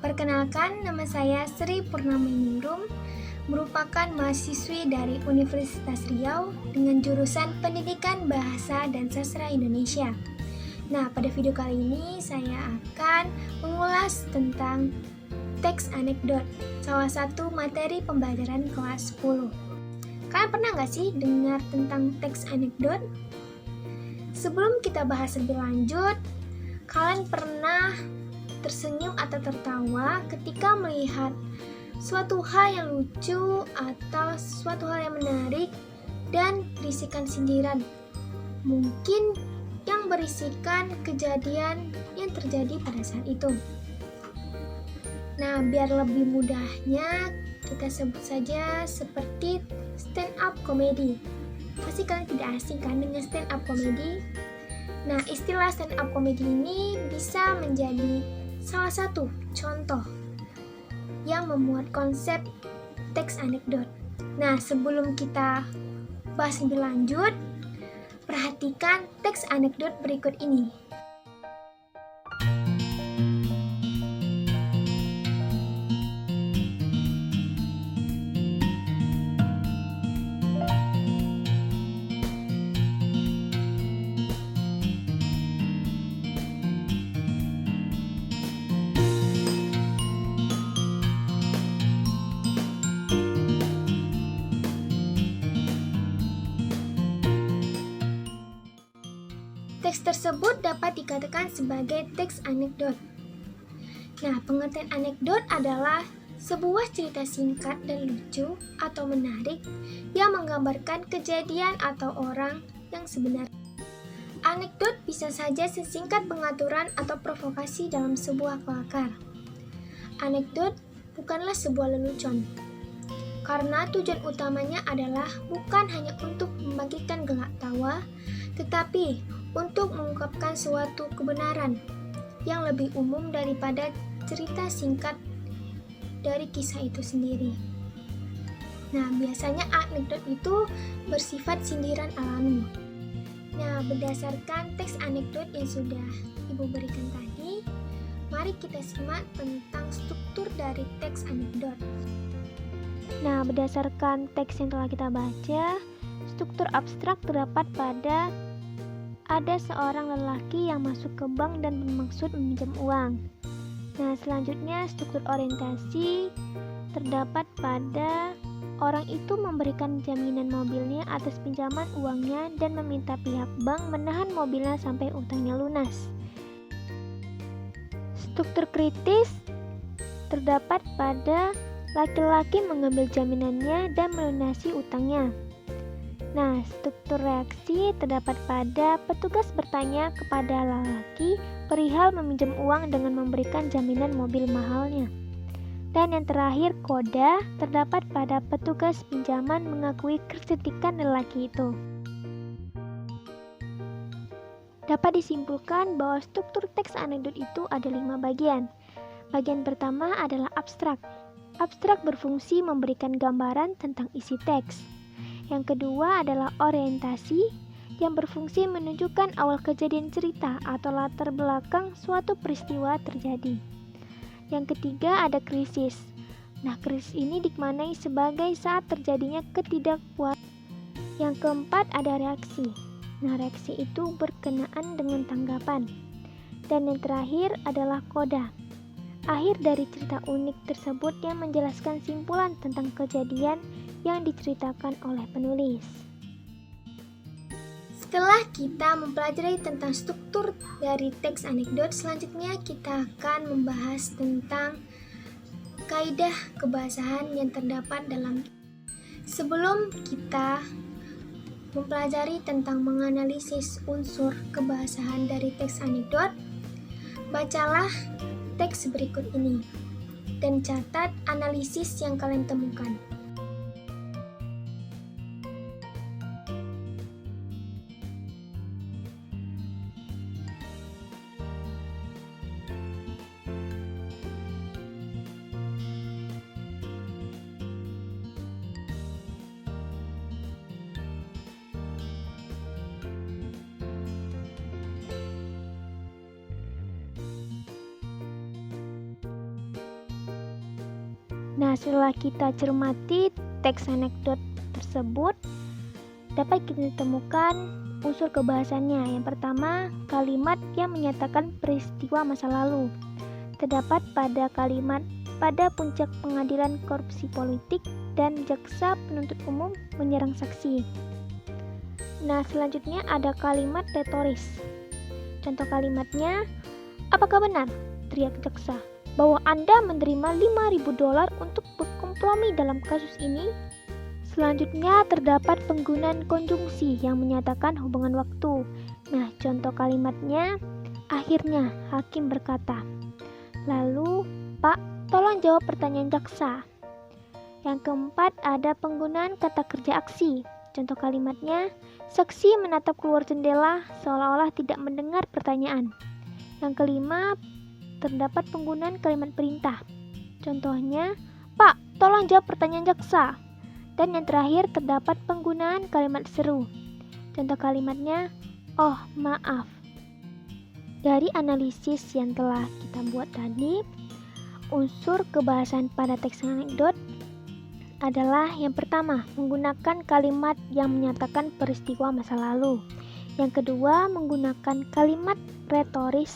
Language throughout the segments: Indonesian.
Perkenalkan, nama saya Sri Purnameningrum, merupakan mahasiswi dari Universitas Riau dengan jurusan Pendidikan Bahasa dan Sastra Indonesia. Nah, pada video kali ini saya akan mengulas tentang teks anekdot, salah satu materi pembelajaran kelas 10. Kalian pernah nggak sih dengar tentang teks anekdot? Sebelum kita bahas lebih lanjut, kalian pernah tersenyum atau tertawa ketika melihat suatu hal yang lucu atau suatu hal yang menarik dan berisikan sindiran? Mungkin yang berisikan kejadian yang terjadi pada saat itu. Nah, biar lebih mudahnya, kita sebut saja seperti stand up comedy. Pasti kalian tidak asing kan dengan stand up comedy? Nah, istilah stand up comedy ini bisa menjadi salah satu contoh yang memuat konsep teks anekdot. Nah, sebelum kita bahas lebih lanjut, perhatikan teks anekdot berikut ini. Teks tersebut dapat dikatakan sebagai teks anekdot. Nah, pengertian anekdot adalah sebuah cerita singkat dan lucu atau menarik yang menggambarkan kejadian atau orang yang sebenarnya. Anekdot bisa saja sesingkat pengaturan atau provokasi dalam sebuah kelakar. Anekdot bukanlah sebuah lelucon, karena tujuan utamanya adalah bukan hanya untuk membagikan gelak tawa, tetapi untuk mengungkapkan suatu kebenaran yang lebih umum daripada cerita singkat dari kisah itu sendiri. Nah, biasanya anekdot itu bersifat sindiran alami. Nah, berdasarkan teks anekdot yang sudah Ibu berikan tadi, mari kita simak tentang struktur dari teks anekdot. Nah, berdasarkan teks yang telah kita baca, struktur abstrak terdapat pada ada seorang lelaki yang masuk ke bank dan bermaksud meminjam uang. Nah, selanjutnya struktur orientasi terdapat pada orang itu memberikan jaminan mobilnya atas pinjaman uangnya dan meminta pihak bank menahan mobilnya sampai utangnya lunas. Struktur kritis terdapat pada laki-laki mengambil jaminannya dan melunasi utangnya. Nah, struktur reaksi terdapat pada petugas bertanya kepada lelaki perihal meminjam uang dengan memberikan jaminan mobil mahalnya. Dan yang terakhir, koda terdapat pada petugas pinjaman mengakui kecerdikan lelaki itu. Dapat disimpulkan bahwa struktur teks anekdot itu ada 5 bagian. Bagian pertama adalah abstrak. Abstrak berfungsi memberikan gambaran tentang isi teks. Yang kedua adalah orientasi yang berfungsi menunjukkan awal kejadian cerita atau latar belakang suatu peristiwa terjadi. Yang ketiga ada krisis. Nah, krisis ini dimaknai sebagai saat terjadinya ketidakpuasan. Yang keempat ada reaksi. Nah, reaksi itu berkenaan dengan tanggapan. Dan yang terakhir adalah koda. Akhir dari cerita unik tersebut yang menjelaskan simpulan tentang kejadian yang diceritakan oleh penulis. Setelah kita mempelajari tentang struktur dari teks anekdot, selanjutnya kita akan membahas tentang kaidah kebahasaan yang terdapat dalam. Sebelum kita mempelajari tentang menganalisis unsur kebahasaan dari teks anekdot, bacalah teks berikut ini dan catat analisis yang kalian temukan. Nah, setelah kita cermati teks anekdot tersebut, dapat kita temukan unsur kebahasannya. Yang pertama, kalimat yang menyatakan peristiwa masa lalu. Terdapat pada kalimat pada puncak pengadilan korupsi politik dan jaksa penuntut umum menyerang saksi. Nah, selanjutnya ada kalimat retoris. Contoh kalimatnya, apakah benar, teriak jaksa, bahwa Anda menerima $5.000 untuk berkompromi dalam kasus ini? Selanjutnya terdapat penggunaan konjungsi yang menyatakan hubungan waktu. Nah, contoh kalimatnya, akhirnya hakim berkata, lalu, Pak, tolong jawab pertanyaan jaksa. Yang keempat ada penggunaan kata kerja aksi. Contoh kalimatnya, saksi menatap keluar jendela seolah-olah tidak mendengar pertanyaan. Yang kelima, terdapat penggunaan kalimat perintah. Contohnya, Pak, tolong jawab pertanyaan jaksa. Dan yang terakhir, terdapat penggunaan kalimat seru. Contoh kalimatnya, oh maaf. Dari analisis yang telah kita buat tadi, unsur kebahasan pada teks anekdot adalah yang pertama, menggunakan kalimat yang menyatakan peristiwa masa lalu. Yang kedua, menggunakan kalimat retoris,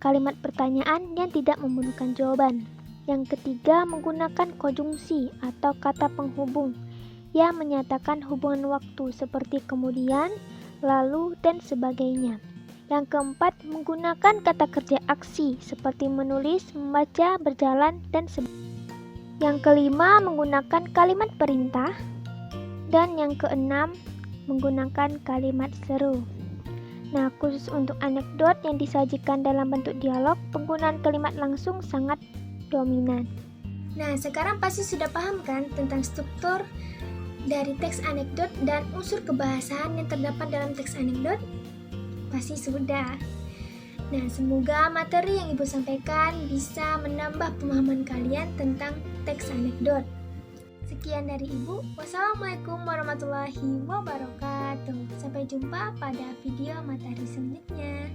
kalimat pertanyaan yang tidak membutuhkan jawaban. Yang ketiga, menggunakan konjungsi atau kata penghubung yang menyatakan hubungan waktu seperti kemudian, lalu, dan sebagainya. Yang keempat, menggunakan kata kerja aksi seperti menulis, membaca, berjalan, dan sebagainya. Yang kelima, menggunakan kalimat perintah. Dan yang keenam, menggunakan kalimat seru. Nah, khusus untuk anekdot yang disajikan dalam bentuk dialog, penggunaan kalimat langsung sangat dominan. Nah, sekarang pasti sudah paham kan tentang struktur dari teks anekdot dan unsur kebahasan yang terdapat dalam teks anekdot? Pasti sudah. Nah, semoga materi yang Ibu sampaikan bisa menambah pemahaman kalian tentang teks anekdot. Sekian dari Ibu. Wassalamualaikum warahmatullahi wabarakatuh. Sampai jumpa pada video materi selanjutnya.